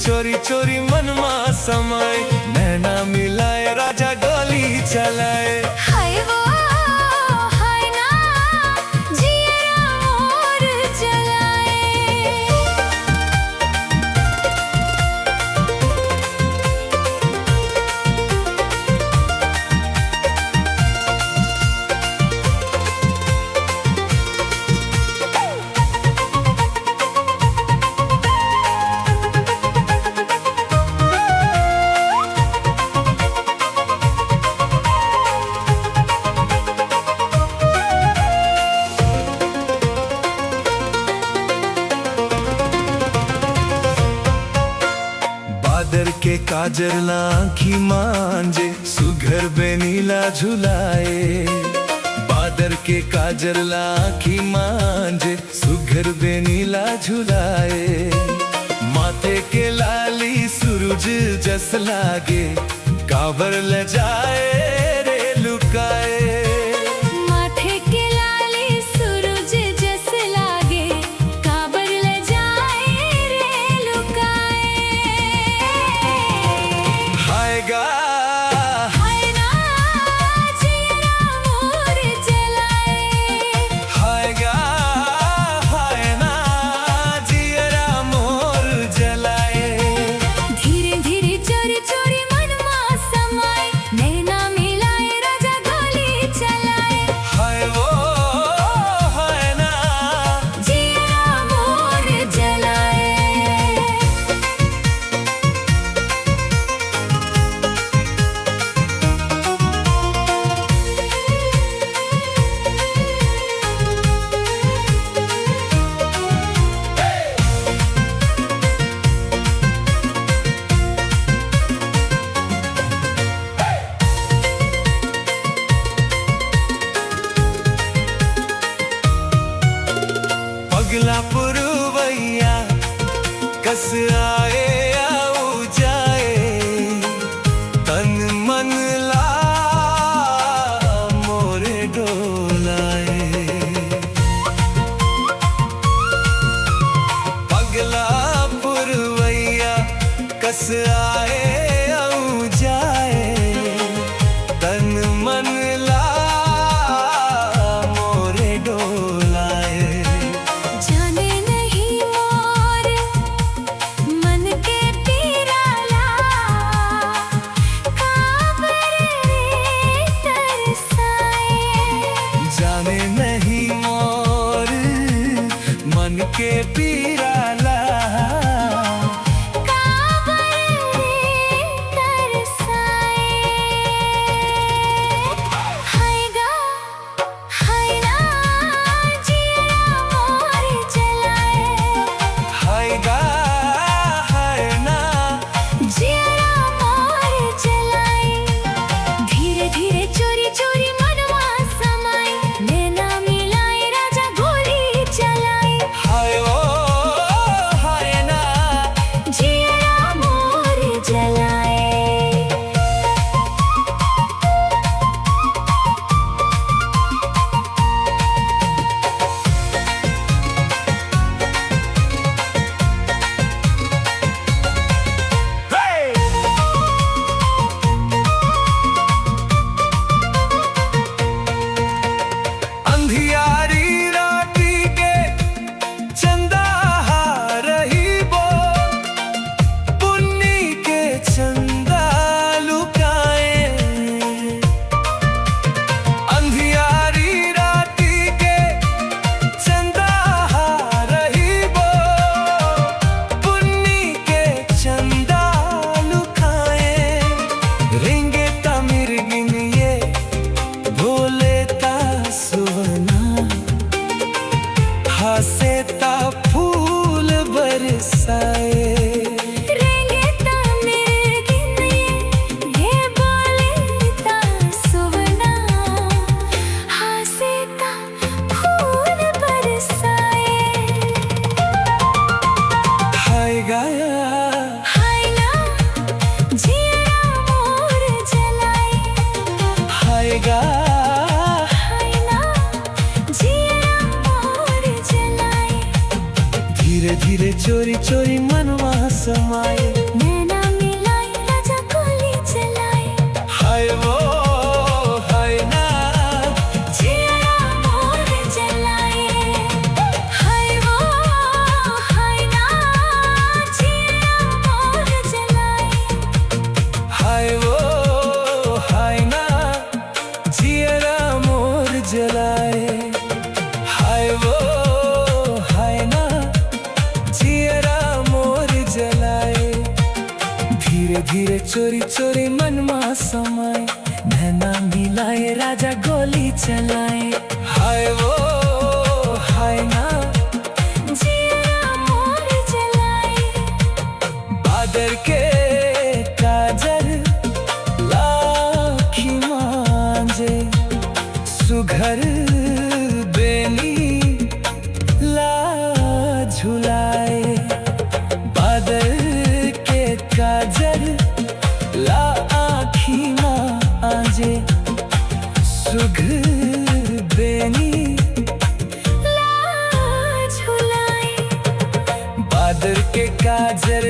चोरी चोरी मनमा समाए, नैना मिलाए राजा गोली चलाए। हाय वो हाय ना जिया मोर जलाए। बादर के काजर लाखी मांजे, सुघर बेनीला झुलाए। बादर के काजर लाखी मांजे, सुघर बेनीला झुलाए। माथे के लाली सूरज जस लागे, काबर ल जाए रे लुकाए। माथे के लाली सूरज जस लागे, काबर ल जाए रे लुकाए। हाय गा हाय ना जिया मोर जलाए। हाय गा हाय ना जियरा मोर जलाए। धीरे धीरे चोरी चोरी मनमा समाए, नैना मिलाए राजा गोली चलाए। हाय वो हाय ना जिया मोर जलाए। पगला पुरवैया कस आए आऊ जाए, तन मन ला मोरे डोलाए। पगला पुरवैया कस आए आऊ जाए, तन मन ला मोरे डोलाए। जाने नहीं मोर मन के पीराला, काबर रे तरसाए। जाने नहीं मोर मन के पीराला, काबर रे तरसाए। हाय गा हाय ना जिया मोर जलाए। हाय गा हाय ना जिया मोर जलाए। धीरे धीरे चोरी चोरी मनवा समाए, नैना मिलाए राजा गोली चलाए। हाय ओ हाय ना जिया मोर जलाए। अंधियारी राती के चंदा रही बो, पुन्नी के चंदा लुकाए। अंधियारी राती के चंदा रही बो, पुन्नी के चंदा लुकाए। रेंगे तमिर गिनिए भोले ता सुवना, हंसे ता फूल बरसाए। रेंगे तामिर गिनिए, ये बोले ता सुवना, हंसे ता फूल बरसाए। हाय गाया हाय ना जिया मोर जलाए। हाय गा हाय ना जिया मोर जलाए। धीरे धीरे चोरी चोरी मनवा समाए। जलाए। हाय वो हाय ना जियरा मोर जलाए। धीरे धीरे चोरी चोरी मनमा समाए, नैना मिलाए राजा गोली चलाए। हाय वो हाय ना जियरा मोर जलाए। बादर के काजर लाखी मांझे, सुघर बेनी ला झुलाए। बादर के काजर ला आखी मांझे, सुघर बेनी ला झुलाए। बादर के काजर